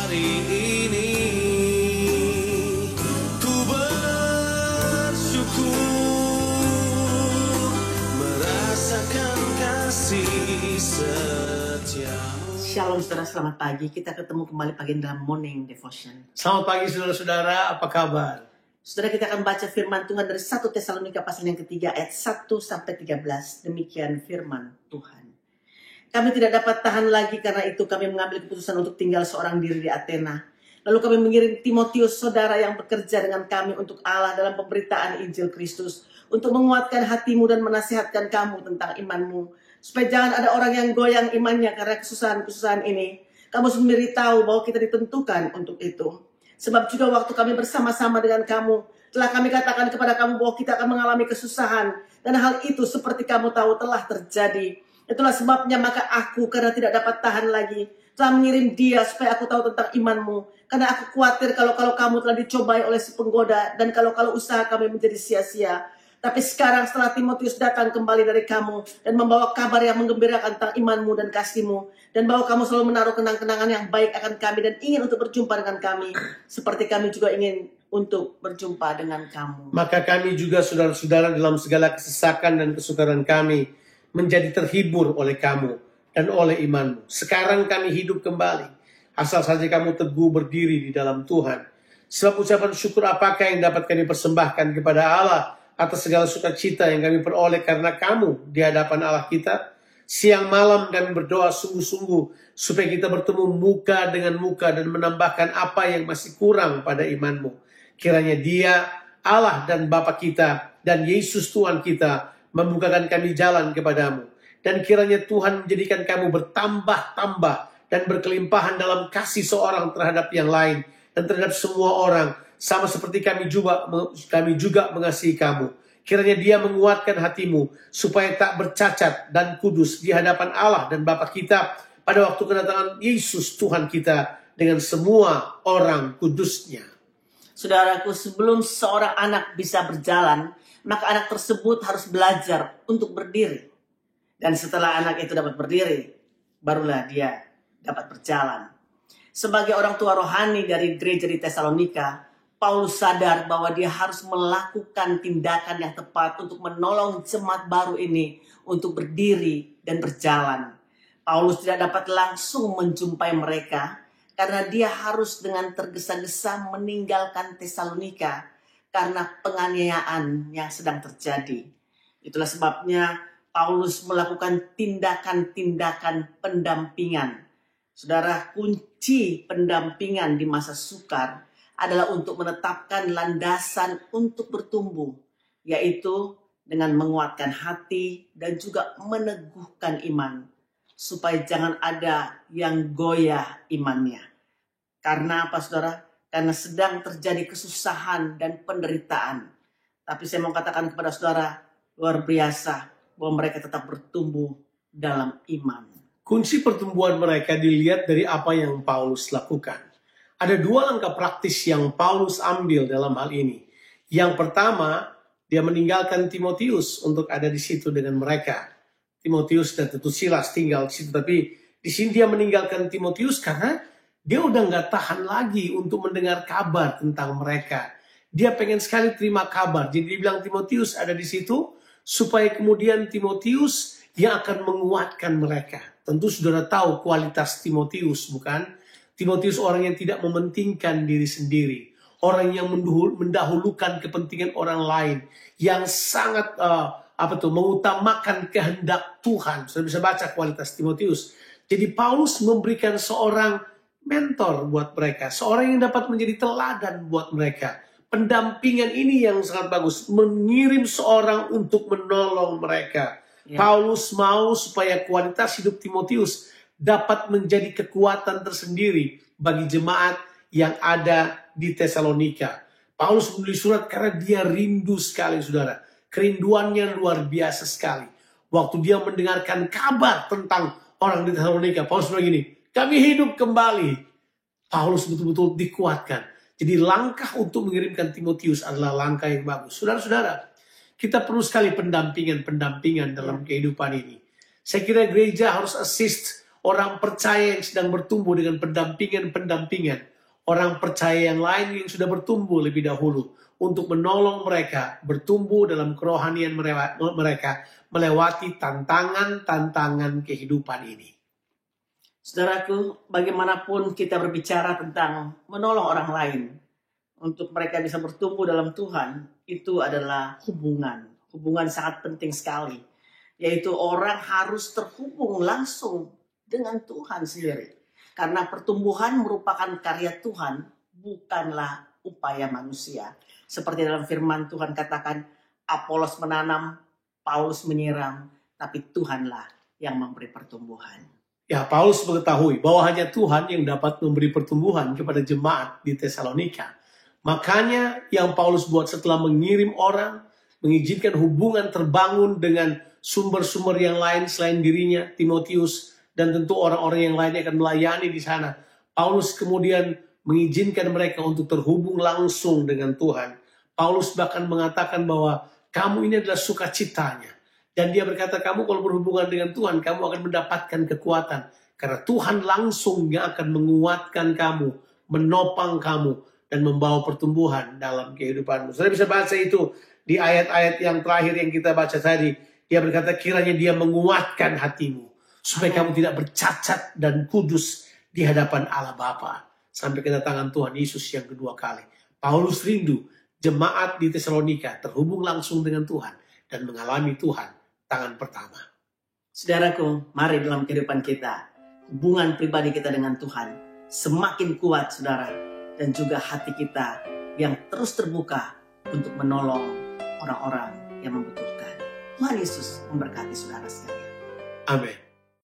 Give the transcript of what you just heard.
hari ini ku bersyukur merasakan kasih setiamu. Shalom saudara, selamat pagi. Kita ketemu kembali pagi dalam Morning Devotion. Selamat pagi saudara-saudara, apa kabar? Saudara, kita akan baca firman Tuhan dari 1 Tesalonika pasal yang ketiga ayat 1-13. Demikian firman Tuhan. Kami tidak dapat tahan lagi, karena itu kami mengambil keputusan untuk tinggal seorang diri di Athena. Lalu kami mengirim Timotius, saudara yang bekerja dengan kami untuk Allah dalam pemberitaan Injil Kristus, untuk menguatkan hatimu dan menasihatkan kamu tentang imanmu, supaya jangan ada orang yang goyang imannya karena kesusahan-kesusahan ini. Kamu sendiri tahu bahwa kita ditentukan untuk itu. Sebab juga waktu kami bersama-sama dengan kamu, telah kami katakan kepada kamu bahwa kita akan mengalami kesusahan. Dan hal itu seperti kamu tahu telah terjadi. Itulah sebabnya maka aku, karena tidak dapat tahan lagi, telah mengirim dia supaya aku tahu tentang imanmu. Karena aku khawatir kalau kamu telah dicobai oleh si penggoda, dan kalau usaha kami menjadi sia-sia. Tapi sekarang setelah Timotius datang kembali dari kamu dan membawa kabar yang menggembirakan tentang imanmu dan kasihmu, dan bahwa kamu selalu menaruh kenang-kenangan yang baik akan kami dan ingin untuk berjumpa dengan kami, seperti kami juga ingin untuk berjumpa dengan kamu. Maka kami juga saudara-saudara dalam segala kesesakan dan kesukaran kami menjadi terhibur oleh kamu dan oleh imanmu. Sekarang kami hidup kembali, asal saja kamu teguh berdiri di dalam Tuhan. Sebab ucapan syukur apakah yang dapat kami persembahkan kepada Allah atas segala sukacita yang kami peroleh karena kamu di hadapan Allah kita? Siang malam kami berdoa sungguh-sungguh supaya kita bertemu muka dengan muka dan menambahkan apa yang masih kurang pada imanmu. Kiranya Dia, Allah dan Bapa kita, dan Yesus Tuhan kita membukakan kami jalan kepadamu. Dan kiranya Tuhan menjadikan kamu bertambah-tambah dan berkelimpahan dalam kasih seorang terhadap yang lain dan terhadap semua orang, sama seperti kami juga mengasihi kamu. Kiranya Dia menguatkan hatimu supaya tak bercacat dan kudus di hadapan Allah dan Bapa kita pada waktu kedatangan Yesus Tuhan kita dengan semua orang kudusnya. Saudaraku, sebelum seorang anak bisa berjalan, maka anak tersebut harus belajar untuk berdiri. Dan setelah anak itu dapat berdiri, barulah dia dapat berjalan. Sebagai orang tua rohani dari gereja di Tesalonika, Paulus sadar bahwa dia harus melakukan tindakan yang tepat untuk menolong jemaat baru ini untuk berdiri dan berjalan. Paulus tidak dapat langsung menjumpai mereka karena dia harus dengan tergesa-gesa meninggalkan Tesalonika karena penganiayaan yang sedang terjadi. Itulah sebabnya Paulus melakukan tindakan-tindakan pendampingan. Saudara, kunci pendampingan di masa sukar adalah untuk menetapkan landasan untuk bertumbuh, yaitu dengan menguatkan hati dan juga meneguhkan iman, supaya jangan ada yang goyah imannya. Karena apa, saudara? Karena sedang terjadi kesusahan dan penderitaan. Tapi saya mau katakan kepada saudara, luar biasa bahwa mereka tetap bertumbuh dalam iman. Kunci pertumbuhan mereka dilihat dari apa yang Paulus lakukan. Ada dua langkah praktis yang Paulus ambil dalam hal ini. Yang pertama, dia meninggalkan Timotius untuk ada di situ dengan mereka. Timotius dan tentu Silas tinggal di situ, tapi di sini dia meninggalkan Timotius karena dia udah nggak tahan lagi untuk mendengar kabar tentang mereka. Dia pengen sekali terima kabar. Jadi dia bilang Timotius ada di situ supaya kemudian Timotius yang akan menguatkan mereka. Tentu saudara tahu kualitas Timotius, bukan? Timotius orang yang tidak mementingkan diri sendiri. Orang yang mendahulukan kepentingan orang lain. Yang sangat mengutamakan kehendak Tuhan. Sudah bisa baca kualitas Timotius. Jadi Paulus memberikan seorang mentor buat mereka. Seorang yang dapat menjadi teladan buat mereka. Pendampingan ini yang sangat bagus. Mengirim seorang untuk menolong mereka. Ya. Paulus mau supaya kualitas hidup Timotius dapat menjadi kekuatan tersendiri bagi jemaat yang ada di Tesalonika. Paulus menulis surat karena dia rindu sekali, saudara. Kerinduannya luar biasa sekali. Waktu dia mendengarkan kabar tentang orang di Tesalonika, Paulus bilang gini, kami hidup kembali. Paulus betul-betul dikuatkan. Jadi langkah untuk mengirimkan Timotius adalah langkah yang bagus. Saudara-saudara, kita perlu sekali pendampingan dalam kehidupan ini. Saya kira gereja harus assist orang percaya yang sedang bertumbuh dengan pendampingan-pendampingan orang percaya yang lain yang sudah bertumbuh lebih dahulu untuk menolong mereka bertumbuh dalam kerohanian mereka melewati tantangan-tantangan kehidupan ini. Saudaraku, bagaimanapun kita berbicara tentang menolong orang lain untuk mereka bisa bertumbuh dalam Tuhan, itu adalah hubungan. Hubungan sangat penting sekali, yaitu orang harus terhubung langsung dengan Tuhan sendiri. Karena pertumbuhan merupakan karya Tuhan, bukanlah upaya manusia. Seperti dalam firman Tuhan katakan, Apolos menanam, Paulus menyiram, tapi Tuhanlah yang memberi pertumbuhan. Ya, Paulus mengetahui bahwa hanya Tuhan yang dapat memberi pertumbuhan kepada jemaat di Tesalonika. Makanya yang Paulus buat setelah mengirim orang, mengizinkan hubungan terbangun dengan sumber-sumber yang lain selain dirinya, Timotius, dan tentu orang-orang yang lain yang akan melayani di sana. Paulus kemudian mengizinkan mereka untuk terhubung langsung dengan Tuhan. Paulus bahkan mengatakan bahwa kamu ini adalah sukacitanya. Dan dia berkata, kamu kalau berhubungan dengan Tuhan, kamu akan mendapatkan kekuatan. Karena Tuhan langsung yang akan menguatkan kamu, menopang kamu, dan membawa pertumbuhan dalam kehidupanmu. Saudara bisa baca itu di ayat-ayat yang terakhir yang kita baca tadi. Dia berkata, kiranya dia menguatkan hatimu, supaya kamu tidak bercacat dan kudus di hadapan Allah Bapa. Sampai kedatangan Tuhan Yesus yang kedua kali. Paulus rindu jemaat di Tesalonika terhubung langsung dengan Tuhan dan mengalami Tuhan tangan pertama. Saudaraku, mari dalam kehidupan kita, hubungan pribadi kita dengan Tuhan semakin kuat, saudara, dan juga hati kita yang terus terbuka untuk menolong orang-orang yang membutuhkan. Tuhan Yesus memberkati saudara sekalian. Amin.